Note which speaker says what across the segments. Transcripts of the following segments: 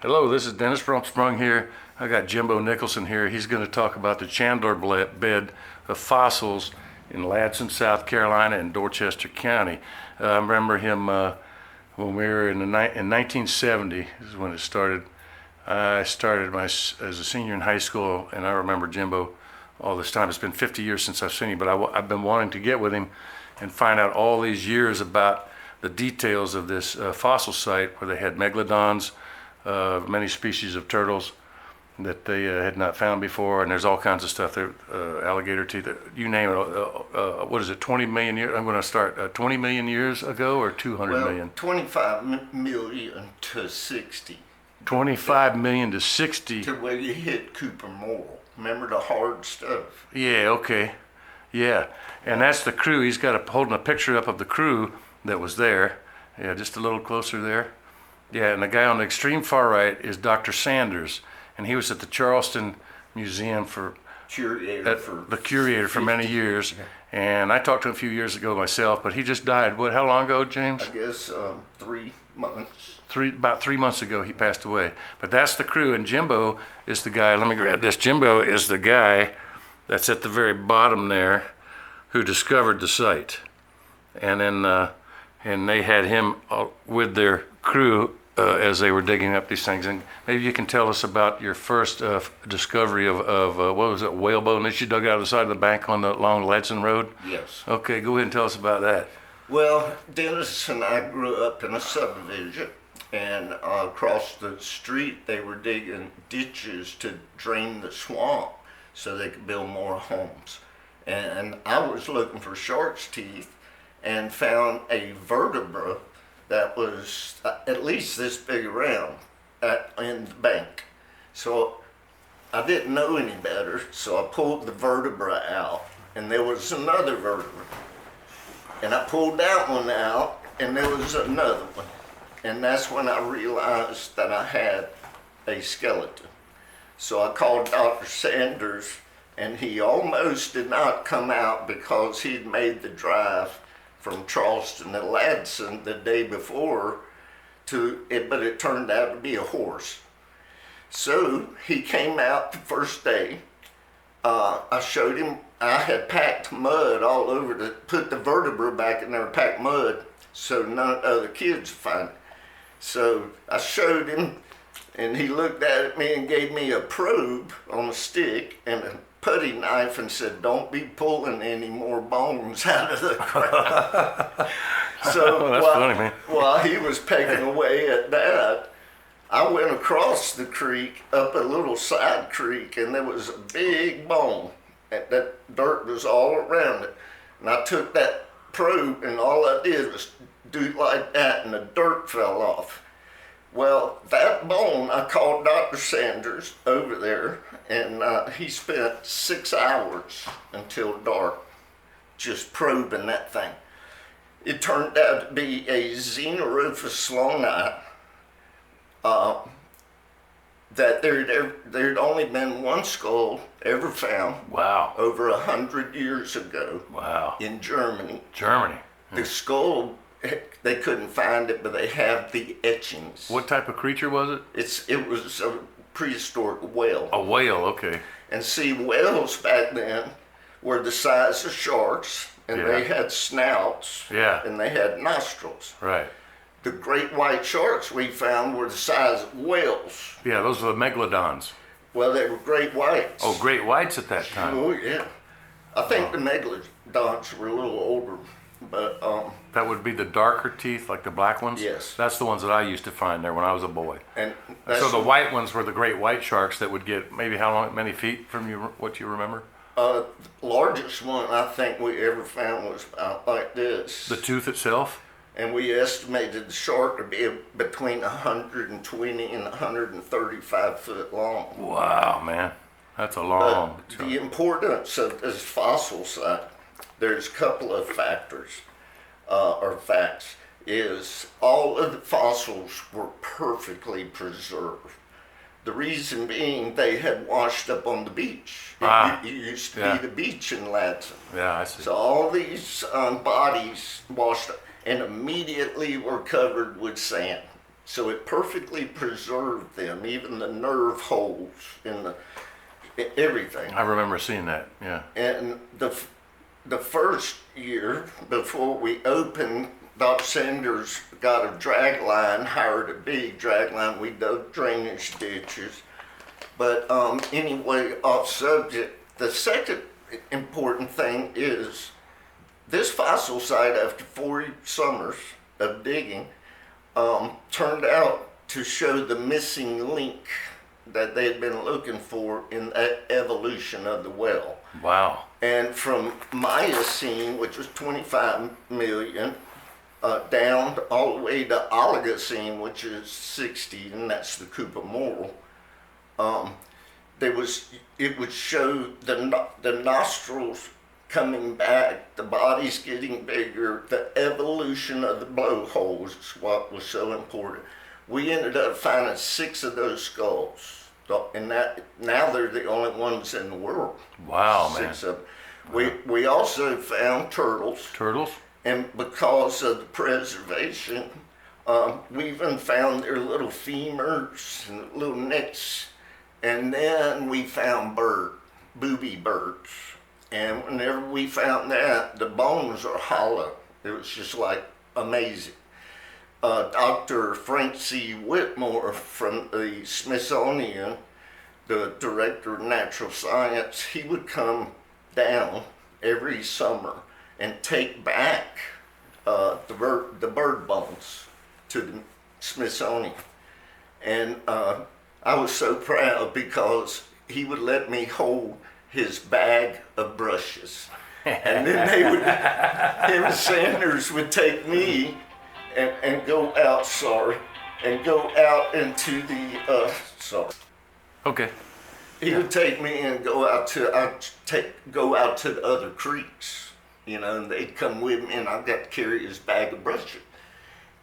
Speaker 1: Hello, this is Dennis Rumpsprung here. I got Jimbo Nicolson here. He's going to talk about the Chandler bed of fossils in Ladson, South Carolina, and Dorchester County. I remember him when we were in 1970. This is when it started. I started as a senior in high school, and I remember Jimbo all this time. It's been 50 years since I've seen him, but I've been wanting to get with him and find out all these years about the details of this fossil site where they had megalodons, many species of turtles that they had not found before, and there's all kinds of stuff there, alligator teeth, you name it. What is it, 20 million years? I'm going to start 20 million years ago or 200 million?
Speaker 2: 25 million to 60.
Speaker 1: 25 million to 60.
Speaker 2: To where you hit Cooper Moral. Remember the hard stuff?
Speaker 1: Yeah, okay. Yeah, and that's the crew. He's got holding a picture up of the crew that was there. Yeah, just a little closer there. Yeah, and the guy on the extreme far right is Dr. Sanders, and he was at the Charleston Museum the curator for many years. Yeah. And I talked to him a few years ago myself, but he just died. How long ago, James?
Speaker 2: I guess 3 months.
Speaker 1: About 3 months ago, he passed away. But that's the crew, and Jimbo is the guy. Let me grab this. Jimbo is the guy that's at the very bottom there who discovered the site. And then and they had him with their crew as they were digging up these things. And maybe you can tell us about your first discovery of what was it, whalebone that you dug out of the side of the bank on the long Ladson Road?
Speaker 2: Yes.
Speaker 1: Okay, go ahead and tell us about that.
Speaker 2: Well, Dennis and I grew up in a subdivision, and across the street they were digging ditches to drain the swamp so they could build more homes. And I was looking for shark's teeth and found a vertebra that was at least this big around in the bank. So I didn't know any better, so I pulled the vertebra out, and there was another vertebra. And I pulled that one out, and there was another one. And that's when I realized that I had a skeleton. So I called Dr. Sanders, and he almost did not come out because he'd made the drive from Charleston to Ladson the day before, but it turned out to be a horse. So he came out the first day. I showed him, I had packed mud all over to put the vertebra back in there, packed mud, so none of the other kids would find it. So I showed him, and he looked at me and gave me a probe on a stick and a putty knife and said, "Don't be pulling any more bones out of the ground." So
Speaker 1: that's funny, man.
Speaker 2: While he was pecking away at that, I went across the creek, up a little side creek, and there was a big bone. That dirt was all around it. And I took that probe, and all I did was do it like that, and the dirt fell off. Well, that bone, I called Dr. Sanders over there, and he spent 6 hours until dark just probing that thing. It turned out to be a Xenophus longi, that there'd only been one skull ever found.
Speaker 1: Wow.
Speaker 2: Over 100 years ago.
Speaker 1: Wow.
Speaker 2: In Germany.
Speaker 1: Germany.
Speaker 2: The skull, they couldn't find it, but they have the etchings.
Speaker 1: What type of creature was it?
Speaker 2: It was a prehistoric whale.
Speaker 1: A whale, okay.
Speaker 2: And see, whales back then were the size of sharks, and they had snouts, and they had nostrils.
Speaker 1: Right.
Speaker 2: The great white sharks we found were the size of whales.
Speaker 1: Yeah, those were the megalodons.
Speaker 2: Well, they were great whites.
Speaker 1: Oh, great whites at that time.
Speaker 2: Oh, yeah. I think the megalodons were a little older, but...
Speaker 1: that would be the darker teeth, like the black ones?
Speaker 2: Yes.
Speaker 1: That's the ones that I used to find there when I was a boy.
Speaker 2: And
Speaker 1: so the white ones were the great white sharks that would get maybe many feet from what you remember?
Speaker 2: The largest one I think we ever found was about like this.
Speaker 1: The tooth itself?
Speaker 2: And we estimated the shark to be between 120 and 135 foot long.
Speaker 1: Wow, man. That's a long
Speaker 2: chunk. The importance of this fossil site, there's a couple of factors, or facts, is all of the fossils were perfectly preserved. The reason being they had washed up on the beach. It used to be the beach in Ladson.
Speaker 1: Yeah, I see.
Speaker 2: So all these bodies washed up and immediately were covered with sand. So it perfectly preserved them, even the nerve holes in everything.
Speaker 1: I remember seeing that, yeah.
Speaker 2: And the first year before we opened, Doc Sanders got a drag line, hired a big drag line. We dug drainage ditches. But anyway, off subject, the second important thing is this fossil site, after 40 summers of digging, turned out to show the missing link that they had been looking for in that evolution of the well.
Speaker 1: Wow.
Speaker 2: And from Miocene, which was 25 million, down all the way to Oligocene, which is 60, and that's the Cooper Moral. It would show the nostrils coming back, the body's getting bigger, the evolution of the blowholes is what was so important. We ended up finding 6 of those skulls, and now they're the only ones in the world.
Speaker 1: Wow, man.
Speaker 2: 6 of them. We also found turtles.
Speaker 1: Turtles?
Speaker 2: And because of the preservation, we even found their little femurs and little necks. And then we found booby birds. And whenever we found that, the bones are hollow. It was just like amazing. Dr. Frank C. Whitmore from the Smithsonian, the director of natural science, he would come down every summer and take back the bird bones to the Smithsonian. And I was so proud because he would let me hold his bag of brushes. And then him and Sanders would take me and go out, go out into the,
Speaker 1: Okay.
Speaker 2: He would take me and go out to the other creeks, and they'd come with me, and I got to carry his bag of brushes.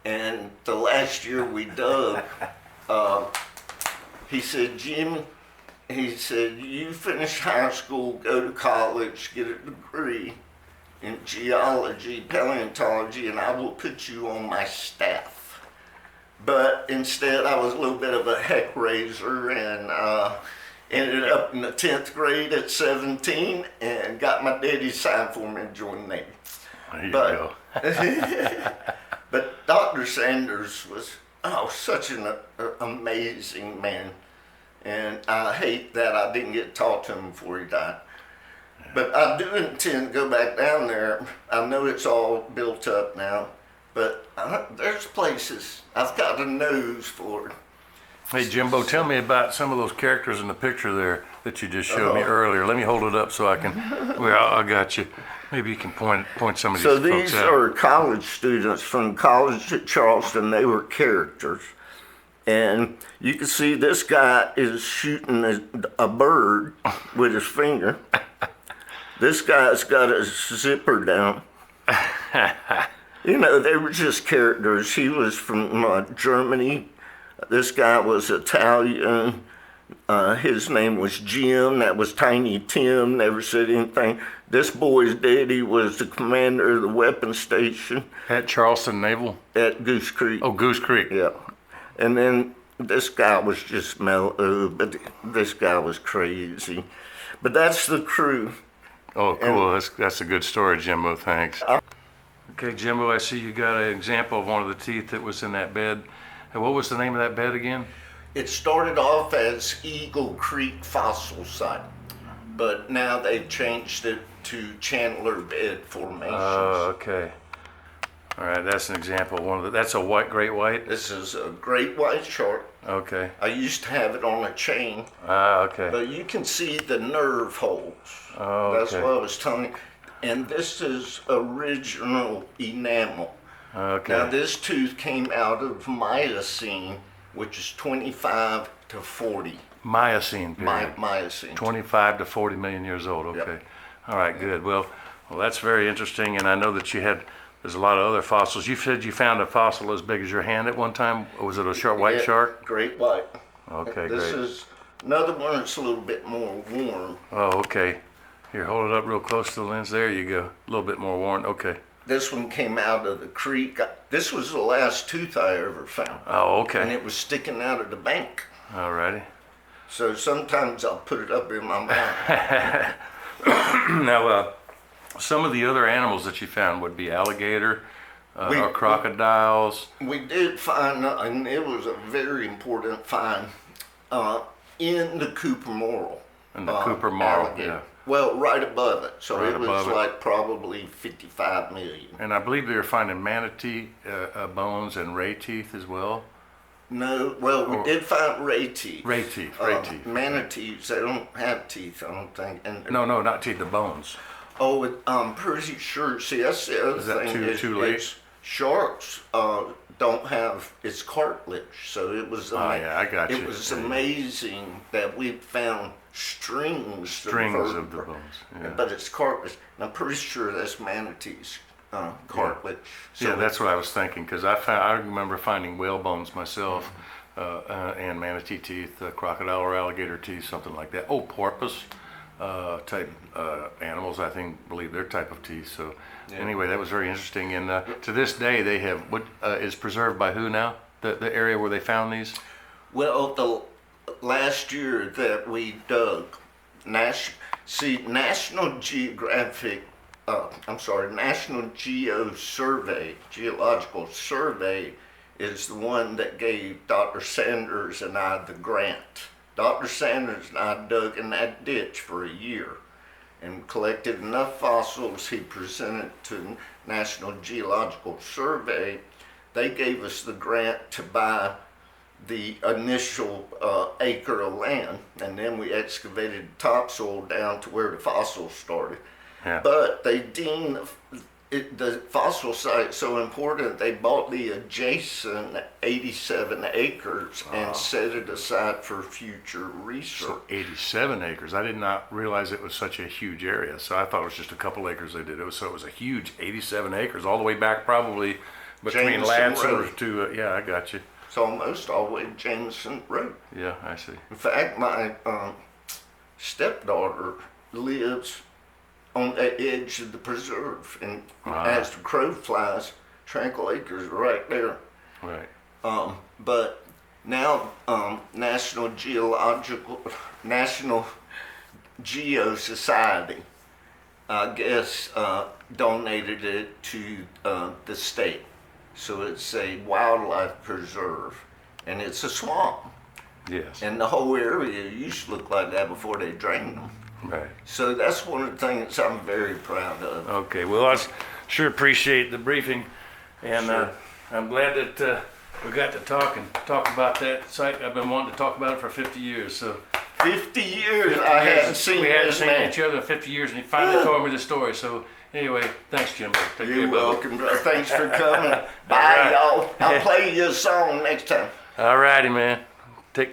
Speaker 2: And the last year we dug, he said, Jimmy, you finish high school, go to college, get a degree in geology, paleontology, and I will put you on my staff. But instead, I was a little bit of a heck raiser and ended up in the 10th grade at 17 and got my daddy signed for me and joined the Navy.
Speaker 1: There you go.
Speaker 2: But Dr. Sanders was such an amazing man. And I hate that I didn't get taught to him before he died. But I do intend to go back down there. I know it's all built up now, but there's places I've got a nose for.
Speaker 1: Hey, Jimbo, tell me about some of those characters in the picture there that you just showed me earlier. Let me hold it up so I can, I got you. Maybe you can point some of these folks out.
Speaker 2: So these are college students from college at Charleston. They were characters. And you can see this guy is shooting a bird with his finger. This guy's got a zipper down. They were just characters. He was from Germany. This guy was Italian. His name was Jim. That was Tiny Tim. Never said anything. This boy's daddy was the commander of the weapons station.
Speaker 1: At Charleston Naval?
Speaker 2: At Goose Creek.
Speaker 1: Oh, Goose Creek.
Speaker 2: Yeah. And then this guy was just mellow, but this guy was crazy. But that's the crew.
Speaker 1: Oh, cool. That's a good story, Jimbo. Thanks. Okay, Jimbo, I see you got an example of one of the teeth that was in that bed. And what was the name of that bed again?
Speaker 2: It started off as Eagle Creek Fossil Site, but now they've changed it to Chandler Bed Formations.
Speaker 1: Oh, okay. All right, that's an example of one of that's a great white?
Speaker 2: This is a great white shark.
Speaker 1: Okay.
Speaker 2: I used to have it on a chain.
Speaker 1: Okay.
Speaker 2: But you can see the nerve holes.
Speaker 1: Oh, okay.
Speaker 2: That's what I was telling you. And this is original enamel.
Speaker 1: Okay.
Speaker 2: Now this tooth came out of Miocene, which is 25 to 40.
Speaker 1: Miocene period.
Speaker 2: Miocene.
Speaker 1: 25 to 40 million years old. Okay. Yep. All right, good. Well, that's very interesting. And I know that there's a lot of other fossils. You said you found a fossil as big as your hand at one time. Was it a white shark?
Speaker 2: Great white.
Speaker 1: Okay,
Speaker 2: this
Speaker 1: great.
Speaker 2: This is another one that's a little bit more warm.
Speaker 1: Oh, okay. Here, hold it up real close to the lens. There you go. A little bit more worn. Okay.
Speaker 2: This one came out of the creek. This was the last tooth I ever found.
Speaker 1: Oh,
Speaker 2: And
Speaker 1: okay.
Speaker 2: it was sticking out of the bank.
Speaker 1: Alrighty.
Speaker 2: So sometimes I'll put it up in my mouth.
Speaker 1: Now, some of the other animals that you found would be alligator
Speaker 2: We-
Speaker 1: or crocodiles.
Speaker 2: We did find, and it was a very important find, in the Cooper Moral.
Speaker 1: And the Cooper Moral,
Speaker 2: alligator.
Speaker 1: yeah.
Speaker 2: Well, right above it. So
Speaker 1: Right
Speaker 2: it was
Speaker 1: above it.
Speaker 2: like probably 55 million.
Speaker 1: And I believe they were finding manatee bones and ray teeth as well.
Speaker 2: No, well, we did find ray teeth.
Speaker 1: Ray teeth,
Speaker 2: Manatees, they don't have teeth, I don't think. And
Speaker 1: No, not teeth, the bones.
Speaker 2: oh, I'm pretty sure. See, that's the other
Speaker 1: Is that
Speaker 2: thing.
Speaker 1: too late?
Speaker 2: It's, sharks don't have it's cartilage, so it was.
Speaker 1: Oh, yeah, I got
Speaker 2: It
Speaker 1: you.
Speaker 2: was
Speaker 1: Yeah.
Speaker 2: amazing that we found strings of
Speaker 1: Of the
Speaker 2: vertebrae,
Speaker 1: bones. Yeah.
Speaker 2: but it's cartilage. And I'm pretty sure that's manatees cartilage. So
Speaker 1: Yeah, that's what I was thinking, because I remember finding whale bones myself, and manatee teeth, crocodile or alligator teeth, something like that. Oh, porpoise type animals, I believe their type of teeth. So anyway, that was very interesting. And to this day, they have what is preserved by who now? The area where they found these?
Speaker 2: Well, the last year that we dug, National Geographic, National Geological Survey is the one that gave Dr. Sanders and I the grant. Dr. Sanders and I dug in that ditch for a year and collected enough fossils. He presented to National Geological Survey. They gave us the grant to buy the initial acre of land, and then we excavated topsoil down to where the fossils started.
Speaker 1: Yeah.
Speaker 2: But they deemed the fossil site so important, they bought the adjacent 87 acres and set it aside for future research.
Speaker 1: So 87 acres. I did not realize it was such a huge area. So I thought it was just a couple acres they did. It was a huge 87 acres, all the way back probably between
Speaker 2: Jameson
Speaker 1: Ladson
Speaker 2: Road.
Speaker 1: to, yeah, I got you.
Speaker 2: It's almost all the way to Jameson Road.
Speaker 1: Yeah, I see.
Speaker 2: In fact, my stepdaughter lives on the edge of the preserve, and as the crow flies, Tranquil Acres are right there.
Speaker 1: Right.
Speaker 2: But now National Geo Society, I guess, donated it to the state. So it's a wildlife preserve, and it's a swamp.
Speaker 1: Yes.
Speaker 2: And the whole area used to look like that before they drained them.
Speaker 1: Right.
Speaker 2: So that's one of the things I'm very proud of.
Speaker 1: Okay. Well, I sure appreciate the briefing, and
Speaker 2: Sure.
Speaker 1: I'm glad that we got to talk about that site. I've been wanting to talk about it for 50 years. So
Speaker 2: 50 years I hadn't seen
Speaker 1: we hadn't
Speaker 2: this
Speaker 1: seen
Speaker 2: man.
Speaker 1: each other in 50 years, and he finally told me the story. So anyway, thanks, Jimbo. Take care,
Speaker 2: You're
Speaker 1: bubba.
Speaker 2: welcome, bro. Thanks for coming. Bye,
Speaker 1: right.
Speaker 2: y'all. I'll play you a song next time.
Speaker 1: All righty, man. Take care.